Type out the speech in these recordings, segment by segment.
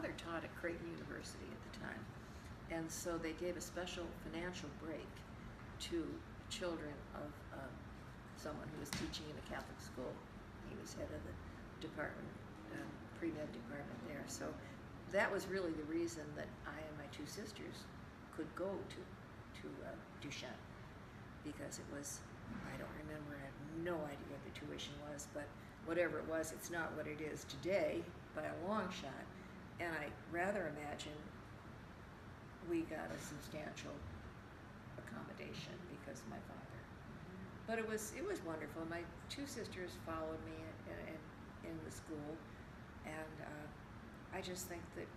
father taught at Creighton University at the time, and so they gave a special financial break to children of someone who was teaching in a Catholic school. He was head of the department, pre-med department there. So that was really the reason that I and my two sisters could go to Duchenne, because it was, I don't remember, I have no idea what the tuition was, but whatever it was, it's not what it is today by a long shot. And I rather imagine we got a substantial accommodation because of my father. But it was wonderful. My two sisters followed me in the school, and I just think that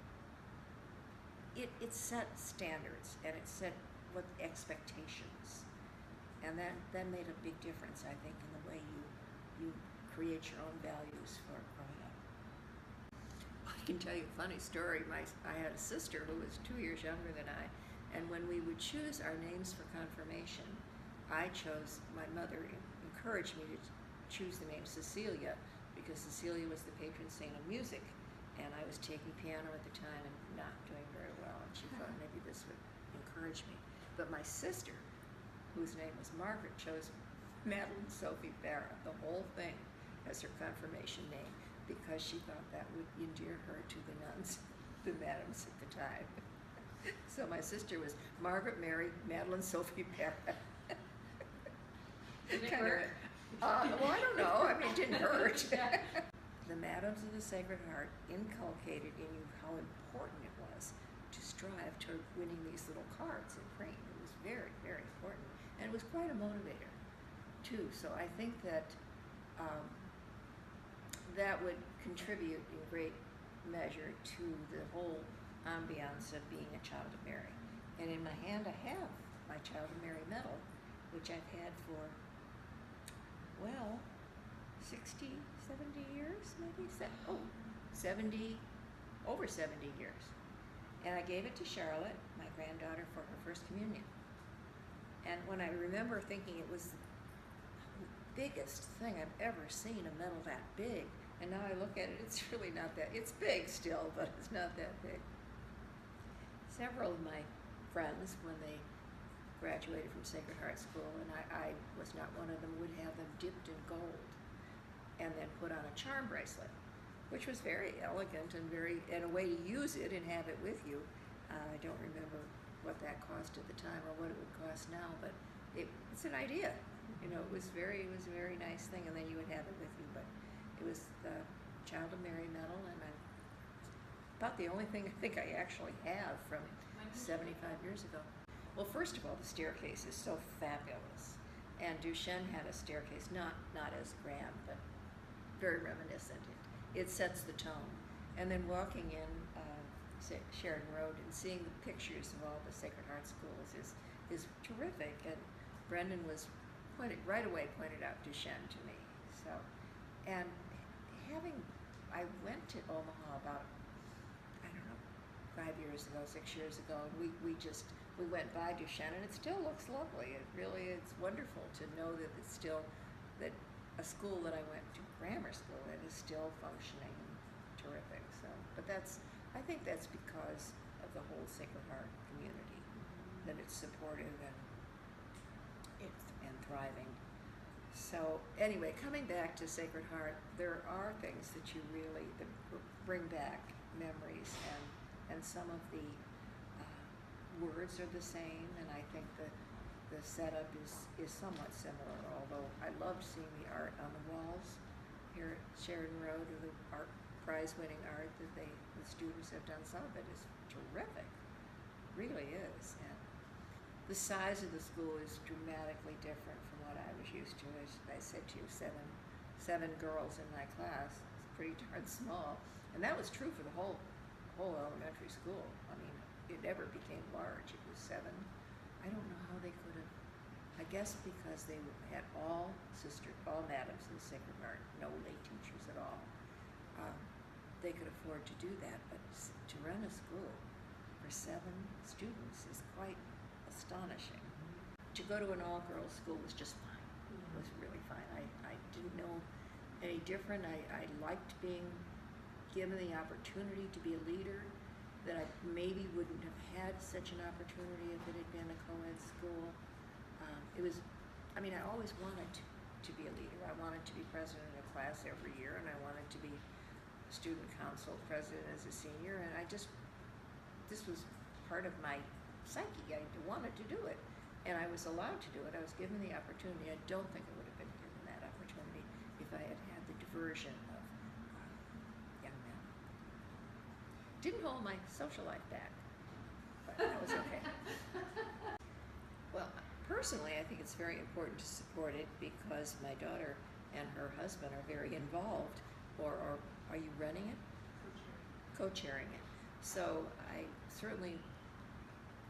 it set standards, and it set what expectations, and that made a big difference, I think, in the way you create your own values for growing up. I can tell you a funny story. I had a sister who was 2 years younger than I, and when we would choose our names for confirmation, my mother encouraged me to choose the name Cecilia, because Cecilia was the patron saint of music, and I was taking piano at the time and not doing very well, and she thought maybe this would encourage me. But my sister, whose name was Margaret, chose Madeline Sophie Barra, the whole thing, as her confirmation name, because she thought that would endear her to the nuns, the madams at the time. So my sister was Margaret Mary Madeline Sophie Barra. Didn't it hurt? Well, I don't know. I mean, it didn't hurt. The Madams of the Sacred Heart inculcated in you how important it was to strive toward winning these little cards in praying. It was very, very important, and it was quite a motivator, too. So I think that that would contribute in great measure to the whole ambiance of being a Child of Mary. And in my hand, I have my Child of Mary medal, which I've had for, well, 60, 70 years, maybe? Over 70 years. And I gave it to Charlotte, my granddaughter, for her first communion. And when I remember thinking it was the biggest thing I've ever seen, a medal that big, and now I look at it, it's really not that, it's big still, but it's not that big. Several of my friends, when they graduated from Sacred Heart School, and I was not one of them, would have them dipped in gold and then put on a charm bracelet, which was very elegant and a way to use it and have it with you. I don't remember what that cost at the time or what it would cost now, but it's an idea. You know, it was a very nice thing, and then you would have it with you. But it was the Child of Mary medal, and about the only thing I think I actually have from 75 years ago. Well, first of all, the staircase is so fabulous, and Duchenne had a staircase, not as grand, but very reminiscent. It sets the tone. And then walking in Sheridan Road and seeing the pictures of all the Sacred Heart schools is terrific. And Brendan was right away pointed out Duchenne to me. So, and I went to Omaha about, I don't know, 6 years ago, and we went by Duchenne, and it still looks lovely. It's wonderful to know that it's still, that a school that I went to, grammar school, that is still functioning and terrific. So, but I think that's because of the whole Sacred Heart community, that it's supportive and thriving. So anyway, coming back to Sacred Heart, there are things that that bring back memories, and some of the words are the same, and I think the setup is somewhat similar, although I loved seeing the art on the walls here at Sheridan Road, or the art prize-winning art that the students have done. Some of it is terrific, really is. And the size of the school is dramatically different from what I was used to. As I said to you, seven girls in my class. It's pretty darn small, and that was true for the whole elementary school. I mean, it never became large. It was 7. I don't know how they could have. I guess because they had all madams in the Sacred Heart, no lay teachers at all. They could afford to do that, but to run a school for 7 students is quite astonishing. To go to an all-girls school was just fine. It was really fine. I didn't know any different. I liked being given the opportunity to be a leader, that I maybe wouldn't have had such an opportunity if it had been a co-ed school. I always wanted to be a leader. I wanted to be president of a class every year, and I wanted to be student council president as a senior, and this was part of my psyche. I wanted to do it, and I was allowed to do it. I was given the opportunity. I don't think I would have been given that opportunity if I had had the diversion of young men. Didn't hold my social life back, but that was okay. Well, personally, I think it's very important to support it because my daughter and her husband are very involved, or are you running it? Co-chairing it. So I certainly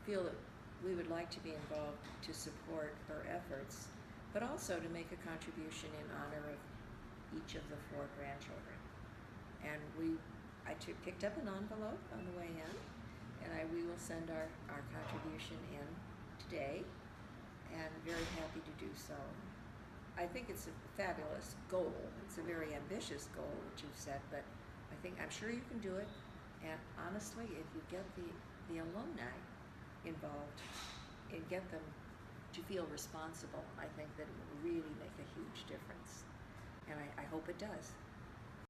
feel that we would like to be involved to support her efforts, but also to make a contribution in honor of each of the 4 grandchildren. And I picked up an envelope on the way in, and we will send our contribution in today, and very happy to do so. I think it's a fabulous goal. It's a very ambitious goal that you've set, but I'm sure you can do it. And honestly, if you get the alumni involved and get them to feel responsible, I think that it will really make a huge difference. And I hope it does.